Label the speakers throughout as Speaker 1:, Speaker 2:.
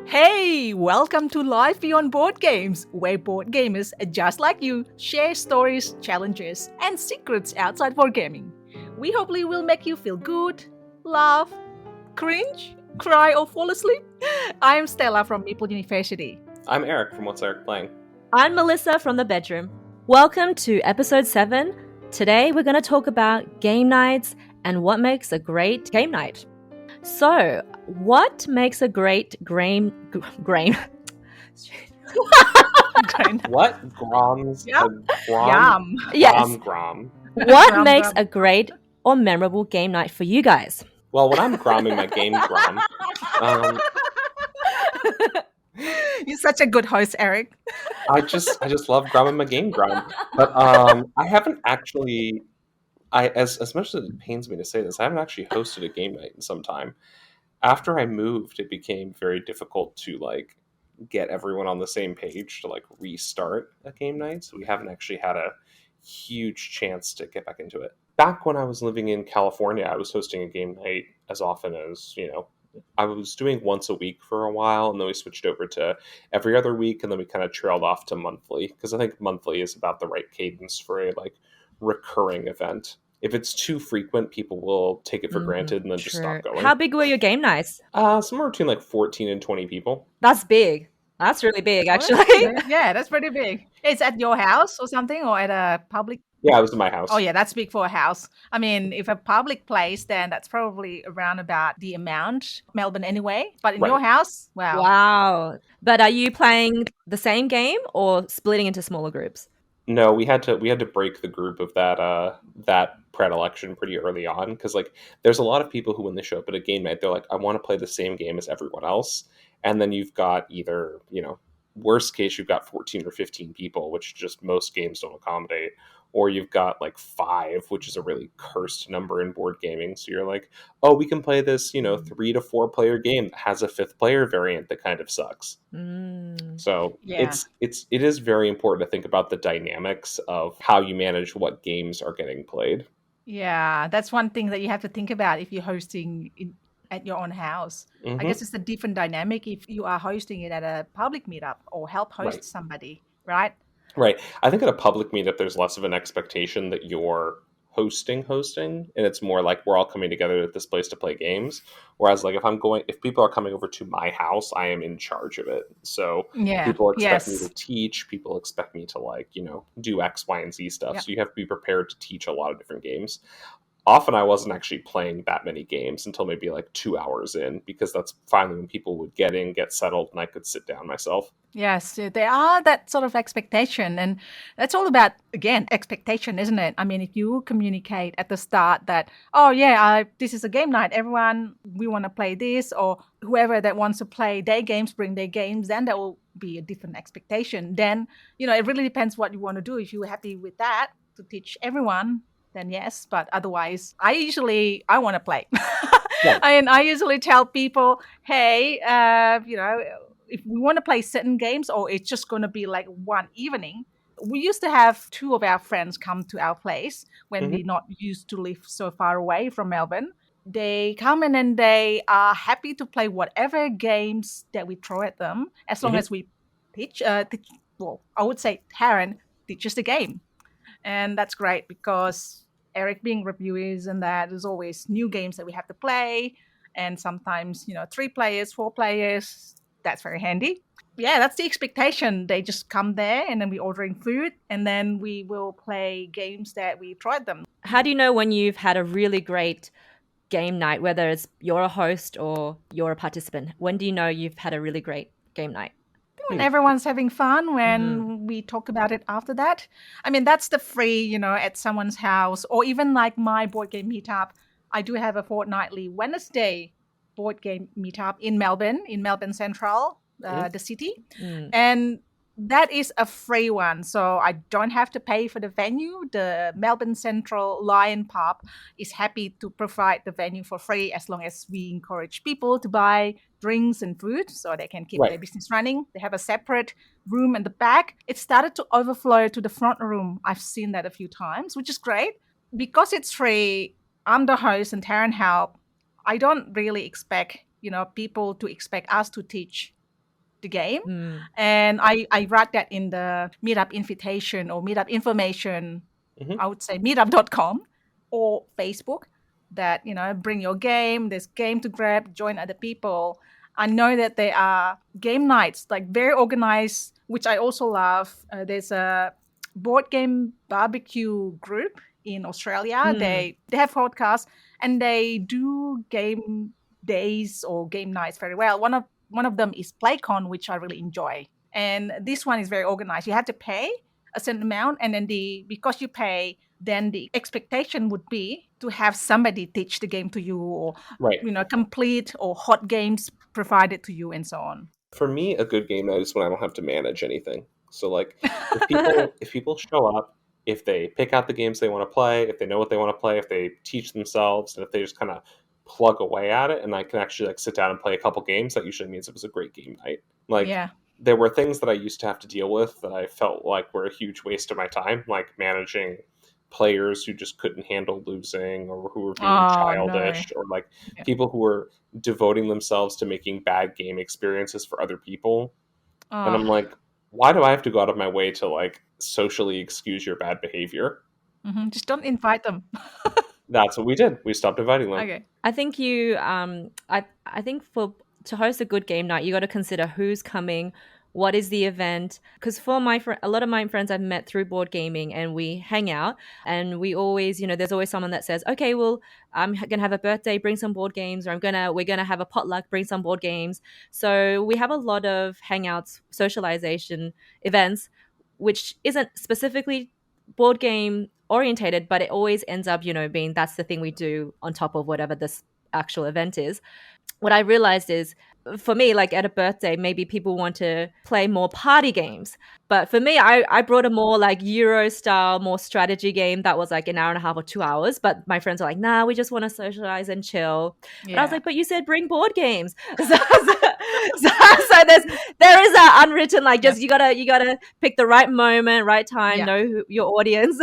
Speaker 1: Hey, welcome to Life Beyond Board Games, where board gamers just like you share stories, challenges, and secrets outside board gaming. We hopefully will make you feel good, laugh, cringe, cry, or fall asleep. I'm Stella from Maple University.
Speaker 2: I'm Eric from What's Eric Playing.
Speaker 3: I'm Melissa from the bedroom. Welcome to episode 7. Today we're going to talk about game nights and what makes a great game night. So, what makes a great grain?
Speaker 2: What? Groms?
Speaker 1: Yep.
Speaker 2: Grom?
Speaker 3: Yes.
Speaker 2: Grom.
Speaker 3: What
Speaker 1: Grom,
Speaker 3: makes
Speaker 1: grom.
Speaker 3: a great or memorable game night for you guys?
Speaker 2: Well, when I'm gromming my game Grom,
Speaker 1: You're such a good host, Eric.
Speaker 2: I just love gromming my game Grom. But I haven't actually, as much as it pains me to say this, I haven't actually hosted a game night in some time. After I moved, it became very difficult to get everyone on the same page to restart a game night. So we haven't actually had a huge chance to get back into it. Back when I was living in California, I was hosting a game night as often as, I was doing once a week for a while, and then we switched over to every other week, and then we kind of trailed off to monthly, because I think monthly is about the right cadence for a recurring event. If it's too frequent, people will take it for granted and then just stop going.
Speaker 3: How big were your game nights?
Speaker 2: Somewhere between 14 and 20 people.
Speaker 3: That's big. That's really big, actually.
Speaker 1: Yeah, that's pretty big. It's at your house or something, or at a public?
Speaker 2: Yeah, it was in my house.
Speaker 1: Oh yeah, that's big for a house. I mean, if a public place, then that's probably around about the amount Melbourne anyway. But in your house, wow.
Speaker 3: Wow. But are you playing the same game or splitting into smaller groups?
Speaker 2: No, we had to break the group of that predilection pretty early on, because there's a lot of people who, when they show up at a game night, they're like, I want to play the same game as everyone else, and then you've got either, worst case, you've got 14 or 15 people, which just most games don't accommodate, or you've got 5, which is a really cursed number in board gaming. So you're like, oh, we can play this 3 to 4 player game that has a 5th player variant that kind of sucks. So
Speaker 1: Yeah.
Speaker 2: it is very important to think about the dynamics of how you manage what games are getting played.
Speaker 1: Yeah, that's one thing that you have to think about if you're hosting at your own house. I guess it's a different dynamic if you are hosting it at a public meetup or help host somebody, right?
Speaker 2: Right. I think at a public meetup, there's less of an expectation that you're hosting, and it's more like we're all coming together at this place to play games. Whereas if people are coming over to my house, I am in charge of it. So people expect me to teach, people expect me to do X, Y, and Z stuff.
Speaker 1: Yep.
Speaker 2: So you have to be prepared to teach a lot of different games. Often I wasn't actually playing that many games until maybe 2 hours in, because that's finally when people would get settled, and I could sit down myself.
Speaker 1: Yes, there are that sort of expectation, and that's all about, again, expectation, isn't it? I mean, if you communicate at the start that, oh yeah, this is a game night, everyone, we want to play this, or whoever that wants to play their games, bring their games, then there will be a different expectation. Then, it really depends what you want to do. If you're happy with that, to teach everyone, then yes, but otherwise, I want to play.
Speaker 2: Yeah.
Speaker 1: And I usually tell people, hey, if we want to play certain games, or it's just going to be one evening. We used to have 2 of our friends come to our place when we not used to live so far away from Melbourne. They come in and they are happy to play whatever games that we throw at them, as long as we teach. Well, I would say Taryn teaches the game. And that's great, because Eric being reviewers and that, there's always new games that we have to play. And sometimes, 3 players, 4 players, that's very handy. Yeah, that's the expectation. They just come there, and then we're ordering food, and then we will play games that we tried them.
Speaker 3: How do you know when you've had a really great game night, whether it's you're a host or you're a participant? When do you know you've had a really great game night?
Speaker 1: When everyone's having fun, when we talk about it after that. I mean, that's the free, at someone's house, or even my board game meetup. I do have a fortnightly Wednesday board game meetup in Melbourne Central, the city. And that is a free one. So I don't have to pay for the venue. The Melbourne Central Lion Pub is happy to provide the venue for free, as long as we encourage people to buy drinks and food so they can keep their business running. They have a separate room in the back. It started to overflow to the front room. I've seen that a few times, which is great. Because it's free, I'm the host and Taryn help. I don't really expect, people to expect us to teach the game.
Speaker 3: Mm.
Speaker 1: And I write that in the Meetup invitation or Meetup information.
Speaker 2: Mhm.
Speaker 1: I would say meetup.com or Facebook, that, bring your game, there's game to grab, join other people. I know that there are game nights, like very organized, which I also love. There's a board game barbecue group in Australia. They have podcasts and they do game days or game nights very well. One of them is PlayCon, which I really enjoy. And this one is very organized. You have to pay a certain amount, and then because you pay, then the expectation would be to have somebody teach the game to you, or
Speaker 2: Right.
Speaker 1: complete or hot games provided to you, and so on.
Speaker 2: For me, a good game night is when I don't have to manage anything. So like if people show up, if they pick out the games they want to play, if they know what they want to play, if they teach themselves, and if they just kind of plug away at it, and I can actually like sit down and play a couple games, that usually means it was a great game night. Like
Speaker 1: Yeah.
Speaker 2: there were things that I used to have to deal with that I felt like were a huge waste of my time, like managing players who just couldn't handle losing, or who were being childish, or like people who were devoting themselves to making bad game experiences for other people. And I'm like, why do I have to go out of my way to like socially excuse your bad behavior?
Speaker 1: Just don't invite them.
Speaker 2: That's what we did. We stopped inviting them.
Speaker 1: Okay.
Speaker 3: I think I think to host a good game night, you got to consider who's coming, what is the event. Because for a lot of my friends I've met through board gaming, and we hang out, and we always, there's always someone that says, okay, well, I'm gonna have a birthday, bring some board games, or we're gonna have a potluck, bring some board games. So we have a lot of hangouts, socialization events, which isn't specifically board game orientated, but it always ends up, being that's the thing we do on top of whatever this actual event is. What I realized is, for me, like at a birthday, maybe people want to play more party games. But for me, I brought a more like Euro style, more strategy game that was like an hour and a half or 2 hours. But my friends are like, nah, we just want to socialize and chill.
Speaker 1: Yeah.
Speaker 3: But I was like, but you said bring board games. So there is an unwritten, like, just you gotta pick the right moment, right time, know your audience.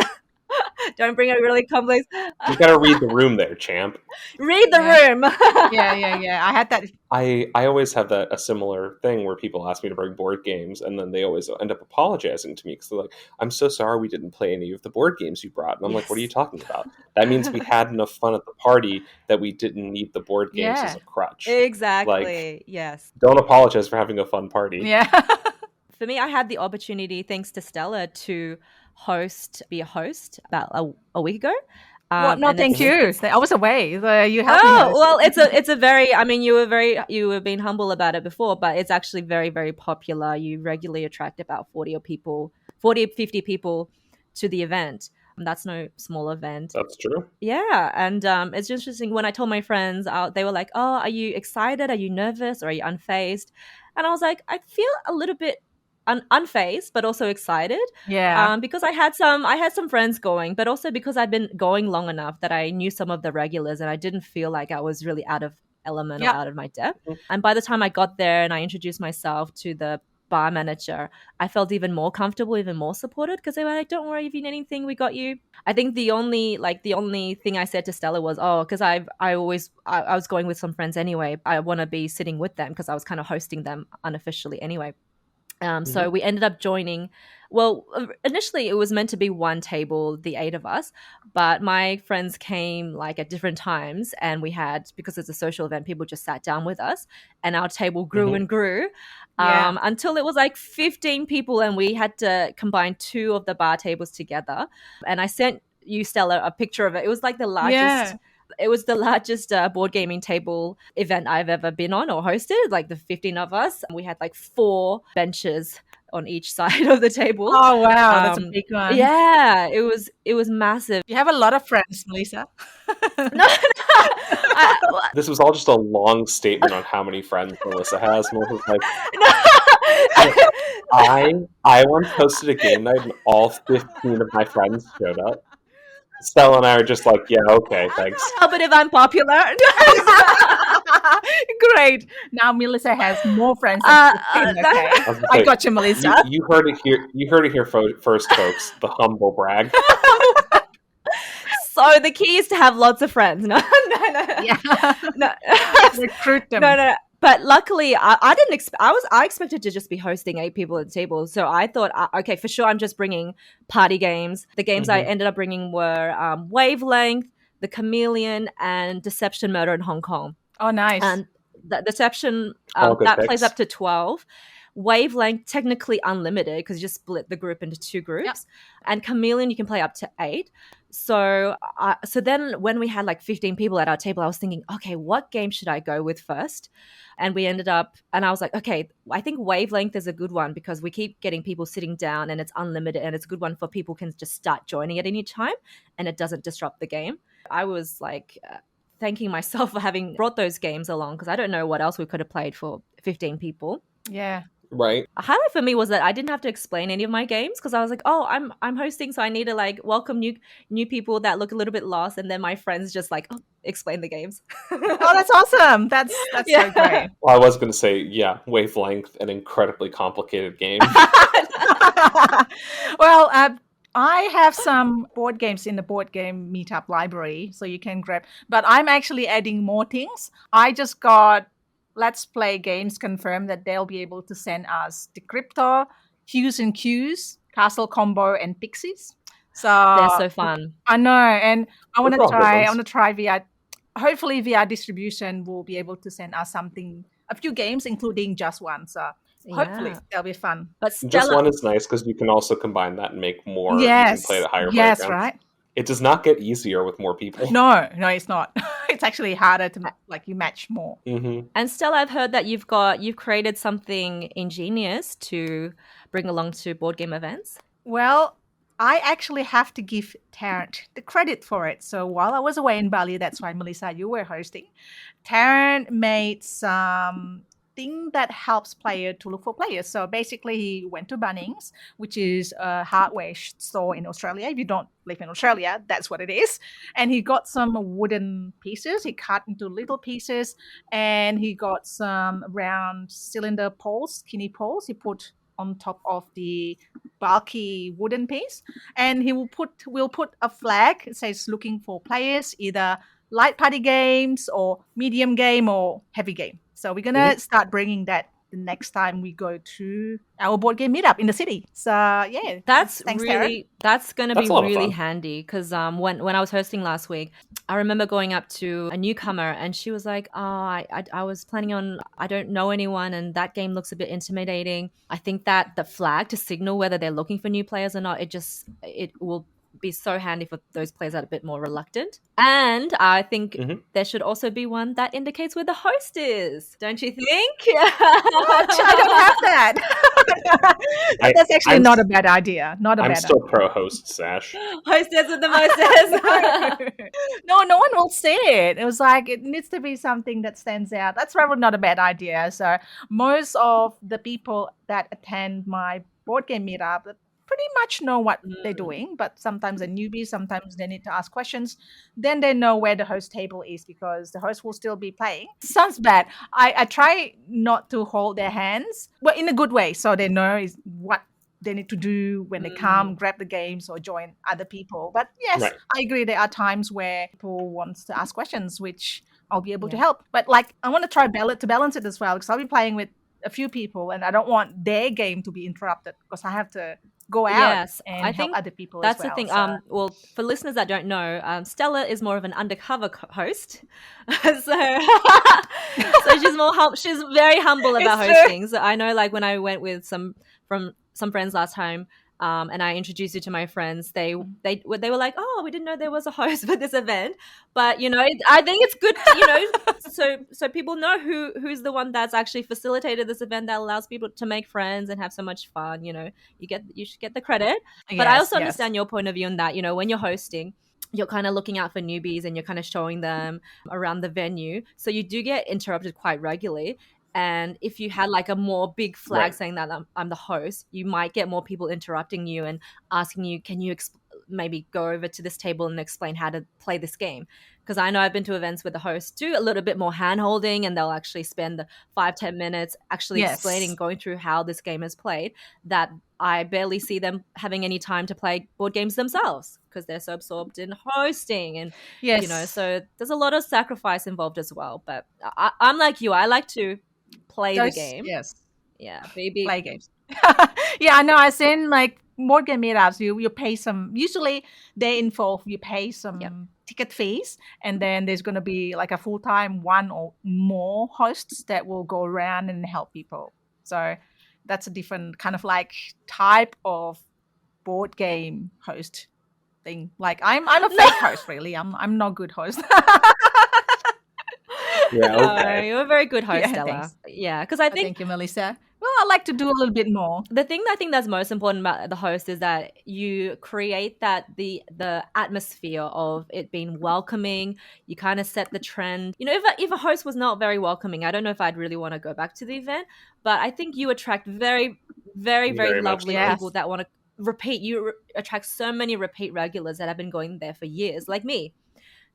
Speaker 3: Don't bring a really complex.
Speaker 2: You gotta read the room there, champ.
Speaker 3: Read the room.
Speaker 1: Yeah. I had that.
Speaker 2: I always have a similar thing where people ask me to bring board games, and then they always end up apologizing to me because they're like, I'm so sorry we didn't play any of the board games you brought. And I'm like, what are you talking about? That means we had enough fun at the party that we didn't need the board games as a crutch.
Speaker 3: Exactly.
Speaker 2: Like,
Speaker 3: yes.
Speaker 2: Don't apologize for having a fun party.
Speaker 1: Yeah.
Speaker 3: For me, I had the opportunity, thanks to Stella, to be a host about a week ago.
Speaker 1: Well, no, thank you. I was away. You helped me.
Speaker 3: Well, it's a very. I mean, you were being humble about it before, but it's actually very, very popular. You regularly attract about 40 or 50 people to the event. That's no small event.
Speaker 2: That's true.
Speaker 3: Yeah, and it's interesting. When I told my friends, they were like, "Oh, are you excited? Are you nervous? Or are you unfazed?" And I was like, I feel a little bit unfazed, but also excited.
Speaker 1: Yeah.
Speaker 3: Because I had some friends going, but also because I'd been going long enough that I knew some of the regulars, and I didn't feel like I was really out of element or out of my depth. And by the time I got there and I introduced myself to the bar manager, I felt even more comfortable, even more supported, because they were like, "Don't worry, if you need anything, we got you." I think the only thing I said to Stella was, because I was going with some friends anyway. I want to be sitting with them because I was kind of hosting them unofficially anyway. So we ended up joining. Well, initially it was meant to be one table, the 8 of us, but my friends came like at different times, and because it's a social event, people just sat down with us, and our table grew and grew until it was like 15 people, and we had to combine 2 of the bar tables together. And I sent you, Stella, a picture of it. It was like the largest.
Speaker 1: Yeah.
Speaker 3: It was the largest board gaming table event I've ever been on or hosted, like the 15 of us. We had like 4 benches on each side of the table.
Speaker 1: Oh, wow. That's a big one.
Speaker 3: Yeah, it was massive.
Speaker 1: You have a lot of friends, Melissa.
Speaker 3: No.
Speaker 2: This was all just a long statement on how many friends Melissa has. Melissa's like, I once hosted a game night and all 15 of my friends showed up. Stella and I are just like, yeah, okay, thanks.
Speaker 3: But if I'm popular.
Speaker 1: Great. Now Melissa has more friends than 15, okay. I got you, Melissa.
Speaker 2: You heard it here. You heard it here first, folks. The humble brag.
Speaker 3: So the key is to have lots of friends. No.
Speaker 1: Yeah.
Speaker 3: No.
Speaker 1: Recruit them.
Speaker 3: No. But luckily, I didn't. I expected to just be hosting 8 people at the table. So I thought, okay, for sure, I'm just bringing party games. The games I ended up bringing were Wavelength, The Chameleon, and Deception Murder in Hong Kong.
Speaker 1: Oh, nice.
Speaker 3: And the Deception
Speaker 2: All good
Speaker 3: that
Speaker 2: picks.
Speaker 3: plays up to 12. Wavelength, technically unlimited because you just split the group into 2 groups.
Speaker 1: Yep.
Speaker 3: And Chameleon, you can play up to 8. So then when we had like 15 people at our table, I was thinking, okay, what game should I go with first? And we ended up, and I was like, okay, I think Wavelength is a good one because we keep getting people sitting down and it's unlimited and it's a good one for people who can just start joining at any time and it doesn't disrupt the game. I was like thanking myself for having brought those games along because I don't know what else we could have played for 15 people.
Speaker 1: Yeah.
Speaker 2: Right.
Speaker 3: A highlight for me was that I didn't have to explain any of my games because I was like, oh, I'm hosting, so I need to like welcome new people that look a little bit lost, and then my friends just like explain the games.
Speaker 1: Oh, that's awesome. That's
Speaker 3: Yeah.
Speaker 1: so great.
Speaker 2: Well, I was going to say, yeah, Wavelength, an incredibly complicated game.
Speaker 1: Well, I have some board games in the board game Meetup library, so you can grab. But I'm actually adding more things. I just got Let's Play Games confirmed that they'll be able to send us Decryptor, Hues and Cues, Castle Combo, and Pixies. So
Speaker 3: They're so fun.
Speaker 1: I know, and I want
Speaker 2: Those are all
Speaker 1: to
Speaker 2: good
Speaker 1: try. I
Speaker 2: ones.
Speaker 1: want to try via. Hopefully, via distribution, we'll be able to send us a few games, including just one. So hopefully,
Speaker 3: Yeah.
Speaker 1: that'll be fun.
Speaker 3: But
Speaker 2: Just
Speaker 3: Stella,
Speaker 2: one is nice because you can also combine that and make more.
Speaker 1: Yes,
Speaker 2: You can play at a higher
Speaker 1: yes,
Speaker 2: playground.
Speaker 1: right.
Speaker 2: It does not get easier with more people.
Speaker 1: No, it's not. It's actually harder to you match more.
Speaker 2: Mm-hmm.
Speaker 3: and Stella, I've heard that you've created something ingenious to bring along to board game events.
Speaker 1: Well, I actually have to give Tarrant the credit for it. So while I was away in Bali, that's why Melissa, you were hosting. Tarrant made some thing that helps player to look for players. So basically, he went to Bunnings, which is a hardware store in Australia. If you don't live in Australia, that's what it is. And he got some wooden pieces. He cut into little pieces, and he got some round cylinder poles, skinny poles. He put on top of the bulky wooden piece, and he will put a flag. It says looking for players, either light party games or medium game or heavy game. So we're gonna start bringing that the next time we go to our board game meetup in the city. So yeah,
Speaker 3: That's
Speaker 1: thanks,
Speaker 3: really that's going to be
Speaker 2: That's a lot of
Speaker 3: really
Speaker 2: fun.
Speaker 3: handy because when I was hosting last week, I remember going up to a newcomer and she was like, "Oh, I was planning on I don't know anyone and that game looks a bit intimidating." I think that the flag to signal whether they're looking for new players or not, it will be so handy for those players that are a bit more reluctant. And I think there should also be one that indicates where the host is. Don't you think?
Speaker 1: I don't have that. That's actually not a bad idea. Not a
Speaker 2: I'm
Speaker 1: bad
Speaker 2: still pro host, Sash.
Speaker 3: Hostess with the mostess.
Speaker 1: idea. No one will say it. It was like it needs to be something that stands out. That's probably not a bad idea. So most of the people that attend my board game meetup pretty much know what they're doing, but sometimes they're newbies, sometimes they need to ask questions. Then they know where the host table is because the host will still be playing. Sounds bad. I try not to hold their hands, but in a good way, so they know is what they need to do when they come, grab the games or join other people. But yes,
Speaker 2: Right.
Speaker 1: I agree. There are times where people want to ask questions, which I'll be able to help. But like, I want to try to balance it as well because I'll be playing with a few people and I don't want their game to be interrupted because I have to go out
Speaker 3: Yes,
Speaker 1: and
Speaker 3: I
Speaker 1: help
Speaker 3: think
Speaker 1: other people
Speaker 3: that's
Speaker 1: as well.
Speaker 3: the thing.
Speaker 1: So-
Speaker 3: Well, for listeners that don't know, Stella is more of an undercover host, so she's she's very humble about
Speaker 1: It's true.
Speaker 3: hosting. So I know, like when I went with some friends last time, and I introduced you to my friends, they were like, "Oh, we didn't know there was a host for this event," but I think it's good, so people know who's the one that's actually facilitated this event that allows people to make friends and have so much fun. You should get the credit. But I
Speaker 1: Yes,
Speaker 3: also
Speaker 1: yes.
Speaker 3: understand your point of view in that, when you're hosting, you're kind of looking out for newbies and you're kind of showing them around the venue. So you do get interrupted quite regularly. And if you had like a more big flag
Speaker 2: Right.
Speaker 3: saying that I'm the host, you might get more people interrupting you and asking you, can you maybe go over to this table and explain how to play this game? Because I know I've been to events where the hosts do a little bit more hand holding and they'll actually spend 5-10 minutes actually
Speaker 1: Yes.
Speaker 3: explaining, going through how this game is played, that I barely see them having any time to play board games themselves because they're so absorbed in hosting. And
Speaker 1: Yes.
Speaker 3: so there's a lot of sacrifice involved as well. But I'm like you, I like to play the
Speaker 1: Those,
Speaker 3: game.
Speaker 1: yes,
Speaker 3: Yeah, baby.
Speaker 1: play games. Yeah, I know. I seen like board game meetups. You pay some. Usually they involve you pay
Speaker 3: Yep.
Speaker 1: some ticket fees, and then there's gonna be like a full time one or more hosts that will go around and help people. So that's a different kind of like type of board game host thing. Like I'm a
Speaker 3: No.
Speaker 1: fake host, really. I'm not a good host.
Speaker 2: Yeah, okay.
Speaker 3: You're a very good host,
Speaker 1: Yeah,
Speaker 3: Stella.
Speaker 1: thanks.
Speaker 3: Yeah, because I think
Speaker 1: Thank you, Melissa. Well, I like to do a little bit more.
Speaker 3: the thing I think that's most important about the host is that you create that the atmosphere of it being welcoming. You kind of set the trend. You know, if a host was not very welcoming, I don't know if I'd really want to go back to the event. But I think you attract very, very, very
Speaker 2: Very much
Speaker 3: lovely
Speaker 2: so.
Speaker 3: people
Speaker 1: Yes.
Speaker 3: that want to repeat. You attract so many repeat regulars that have been going there for years, like me,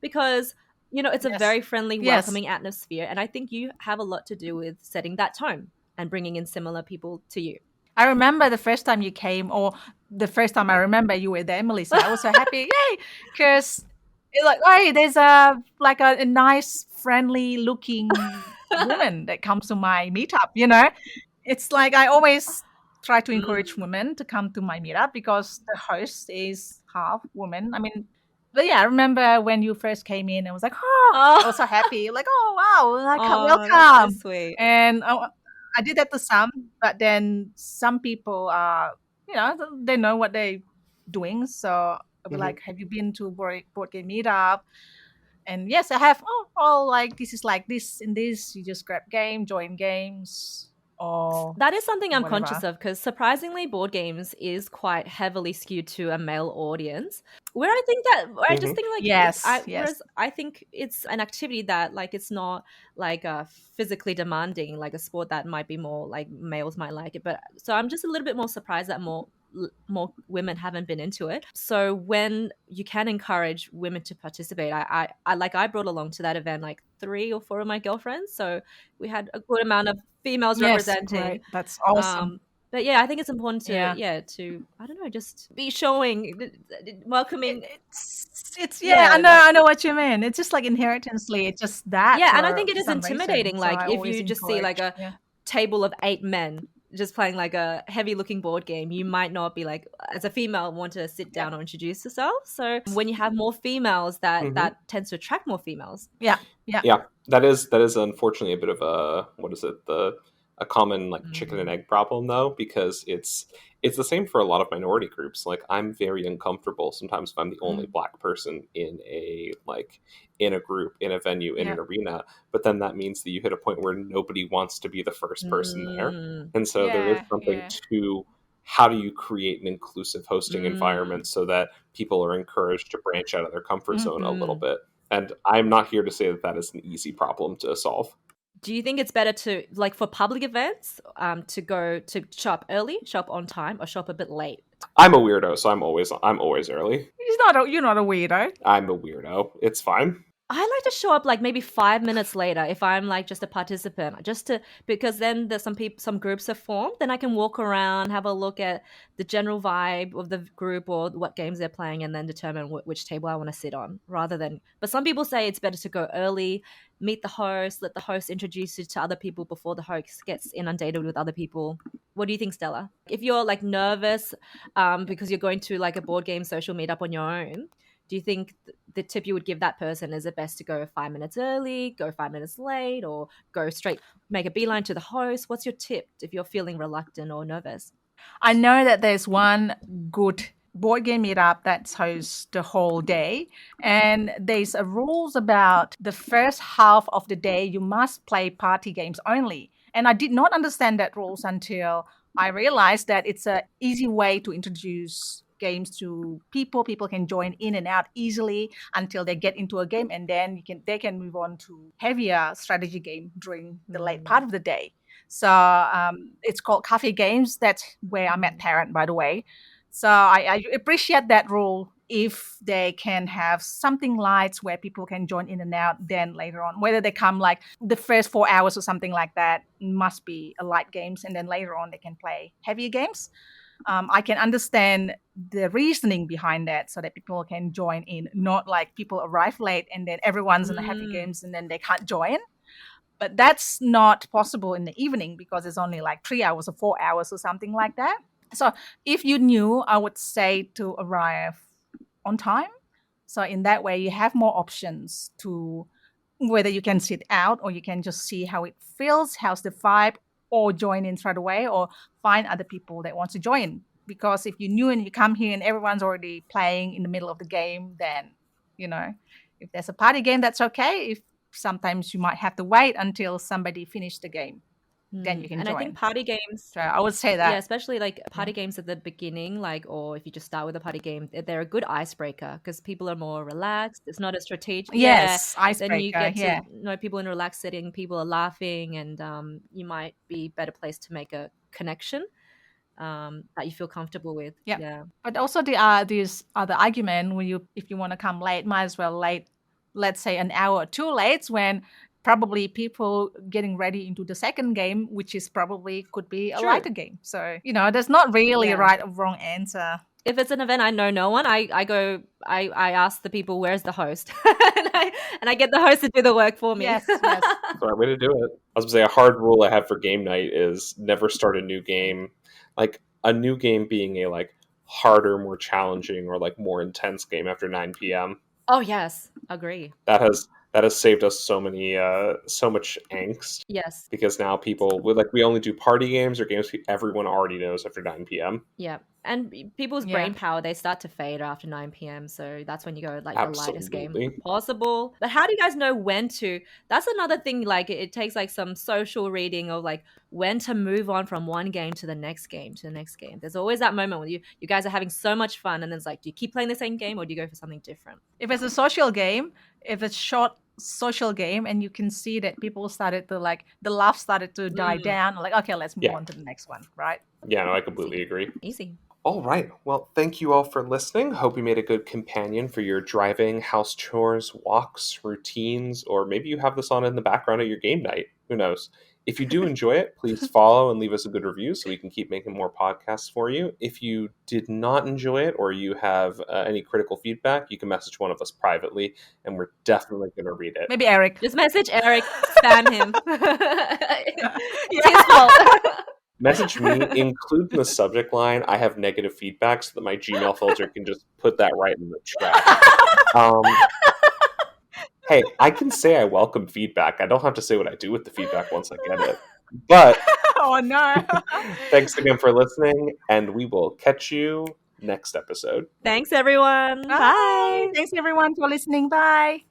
Speaker 3: because you know it's a
Speaker 1: Yes.
Speaker 3: very friendly,
Speaker 1: Yes.
Speaker 3: welcoming atmosphere, and I think you have a lot to do with setting that tone and bringing in similar people to you.
Speaker 1: I remember the first time you came, or the first time I remember you were there, Melissa. I was so happy, yay! Because it's like, hey, there's a nice, friendly looking woman that comes to my meetup. You know, it's like I always try to encourage women to come to my meetup because the host is half woman. I mean, but yeah, I remember when you first came in, I was like, oh, I was so happy, like, oh wow, like
Speaker 3: That's so
Speaker 1: welcome,
Speaker 3: sweet.
Speaker 1: and I did that to some, but then some people are, they know what they're doing. So I'll be
Speaker 2: Mhm.
Speaker 1: like, have you been to board game meetup? And yes, I have. Oh, like this is like this and this. You just grab game, join games, or
Speaker 3: That is something I'm conscious
Speaker 1: whatever.
Speaker 3: of because surprisingly, board games is quite heavily skewed to a male audience. Where I just
Speaker 2: Mhm.
Speaker 3: think like
Speaker 1: Yes, yes.
Speaker 3: whereas I think it's an activity that like it's not like physically demanding like a sport that might be more like males might like it. But so I'm just a little bit more surprised that more women haven't been into it. So when you can encourage women to participate, I brought along to that event like 3 or 4 of my girlfriends. So we had a good amount of females
Speaker 1: Yes,
Speaker 3: representing.
Speaker 1: great. That's awesome.
Speaker 3: But yeah, I think it's important to
Speaker 1: Yeah.
Speaker 3: to I don't know, just be showing, welcoming.
Speaker 1: It's yeah,
Speaker 3: Yeah,
Speaker 1: I know what you mean. It's just like inherently, it's just that
Speaker 3: yeah, and I think
Speaker 1: for
Speaker 3: it is
Speaker 1: some reason.
Speaker 3: intimidating.
Speaker 1: So
Speaker 3: Like
Speaker 1: I
Speaker 3: if
Speaker 1: always
Speaker 3: you just see like
Speaker 1: encourage.
Speaker 3: a
Speaker 1: Yeah.
Speaker 3: table of 8 men just playing like a heavy looking board game, you might not be like as a female want to sit
Speaker 1: Yeah.
Speaker 3: down or introduce yourself. So when you have more females, that
Speaker 2: Mhm.
Speaker 3: tends to attract more females.
Speaker 1: Yeah. Yeah.
Speaker 2: Yeah, that is unfortunately a bit of a what is it, the a common like chicken and egg problem though, because it's the same for a lot of minority groups. Like I'm very uncomfortable sometimes if I'm the only
Speaker 1: Mm.
Speaker 2: black person in a like in a group, in a venue, in
Speaker 1: Yeah.
Speaker 2: an arena, but then that means that you hit a point where nobody wants to be the first person there.
Speaker 3: Mm,
Speaker 2: And so there is
Speaker 1: Yeah.
Speaker 2: something
Speaker 1: Yeah.
Speaker 2: to how do you create an inclusive hosting
Speaker 3: mm,
Speaker 2: environment so that people are encouraged to branch out of their comfort zone a little
Speaker 3: mm.
Speaker 2: bit. And I'm not here to say that that is an easy problem to solve.
Speaker 3: Do you think it's better to like for public events to go to shop early, shop on time, or shop a bit late?
Speaker 2: I'm a weirdo, so I'm always early.
Speaker 1: You're not a weirdo.
Speaker 2: I'm a weirdo. It's fine.
Speaker 3: I like to show up like maybe 5 minutes later if I'm like just a participant, just to because then there's some groups are formed. Then I can walk around, have a look at the general vibe of the group or what games they're playing, and then determine which table I want to sit on. Rather than, but some people say it's better to go early, meet the host, let the host introduce you to other people before the host gets inundated with other people. What do you think, Stella? If you're like nervous, because you're going to like a board game social meetup on your own, do you think the tip you would give that person is it best to go 5 minutes early, go 5 minutes late, or go straight, make a beeline to the host? What's your tip if you're feeling reluctant or nervous?
Speaker 1: I know that there's one good board game meetup that's hosts the whole day, and there's a rules about the first half of the day you must play party games only. And I did not understand that rules until I realized that it's a easy way to introduce games to people. People can join in and out easily until they get into a game, and then they can move on to heavier strategy game during the late part of the day. So it's called Cafe Games. That's where I met Tarrant, by the way. So I appreciate that rule if they can have something light where people can join in and out then later on. Whether they come like the first 4 hours or something like that must be a light games, and then later on they can play heavier games. I can understand the reasoning behind that so that people can join in, not like people arrive late and then everyone's in the happy games and then they can't join. But that's not possible in the evening because it's only like 3 hours or 4 hours or something like that. So if you knew, I would say to arrive on time. So in that way, you have more options to whether you can sit out or you can just see how it feels, how's the vibe, or join in straight away, or find other people that want to join. Because if you knew and you come here and everyone's already playing in the middle of the game, then if there's a party game, that's okay. If sometimes you might have to wait until somebody finished the game, then you can
Speaker 3: And
Speaker 1: join.
Speaker 3: I think party games,
Speaker 1: so I would say that.
Speaker 3: yeah, especially like party games at the beginning, like, or if you just start with a party game, they're a good icebreaker because people are more relaxed. It's not as strategic.
Speaker 1: Yes,
Speaker 3: Yeah, then you
Speaker 1: icebreaker.
Speaker 3: get to know people in a relaxed setting. People are laughing, and you might be better placed to make a connection that you feel comfortable with.
Speaker 1: Yep.
Speaker 3: Yeah.
Speaker 1: But also this other argument when if you want to come late, might as well late, let's say an hour or two late, when probably people getting ready into the second game, which is probably could be a
Speaker 3: True.
Speaker 1: lighter game. So there's not really
Speaker 3: Yeah.
Speaker 1: a right or wrong answer.
Speaker 3: If it's an event I know no one, I ask the people, where's the host? and I get the host to do the work for me.
Speaker 1: Yes.
Speaker 2: That's the right way to do it. I was gonna say, a hard rule I have for game night is never start a new game. Like a new game being a like harder, more challenging, or like more intense game after 9 p.m.
Speaker 3: Oh yes, agree.
Speaker 2: That has saved us so much angst.
Speaker 3: Yes.
Speaker 2: Because now people we only do party games or games everyone already knows after 9 p.m.
Speaker 3: Yeah. And people's brain power, they start to fade after 9 p.m. So that's when you go like the lightest game possible. But how do you guys know when to? That's another thing. Like it takes like some social reading of like when to move on from one game to the next game to the next game. There's always that moment when you guys are having so much fun, and then it's like, do you keep playing the same game or do you go for something different?
Speaker 1: If it's a social game, if it's short social game and you can see that people started to like the laugh started to die down, like okay, let's move on to the next one, right?
Speaker 2: Yeah, no, I completely agree.
Speaker 3: Easy.
Speaker 2: All right. Well, thank you all for listening. Hope you made a good companion for your driving, house chores, walks, routines, or maybe you have this on in the background at your game night. Who knows? If you do enjoy it, please follow and leave us a good review so we can keep making more podcasts for you. If you did not enjoy it or you have any critical feedback, you can message one of us privately, and we're definitely going to read it.
Speaker 1: Maybe Eric.
Speaker 3: Just message Eric, spam him. It's his fault.
Speaker 2: Message me, include in the subject line, I have negative feedback, so that my Gmail filter can just put that right in the trash. Hey, I can say I welcome feedback. I don't have to say what I do with the feedback once I get it. But
Speaker 1: oh no.
Speaker 2: Thanks again for listening, and we will catch you next episode.
Speaker 3: Thanks everyone. Bye.
Speaker 1: Thanks everyone for listening. Bye.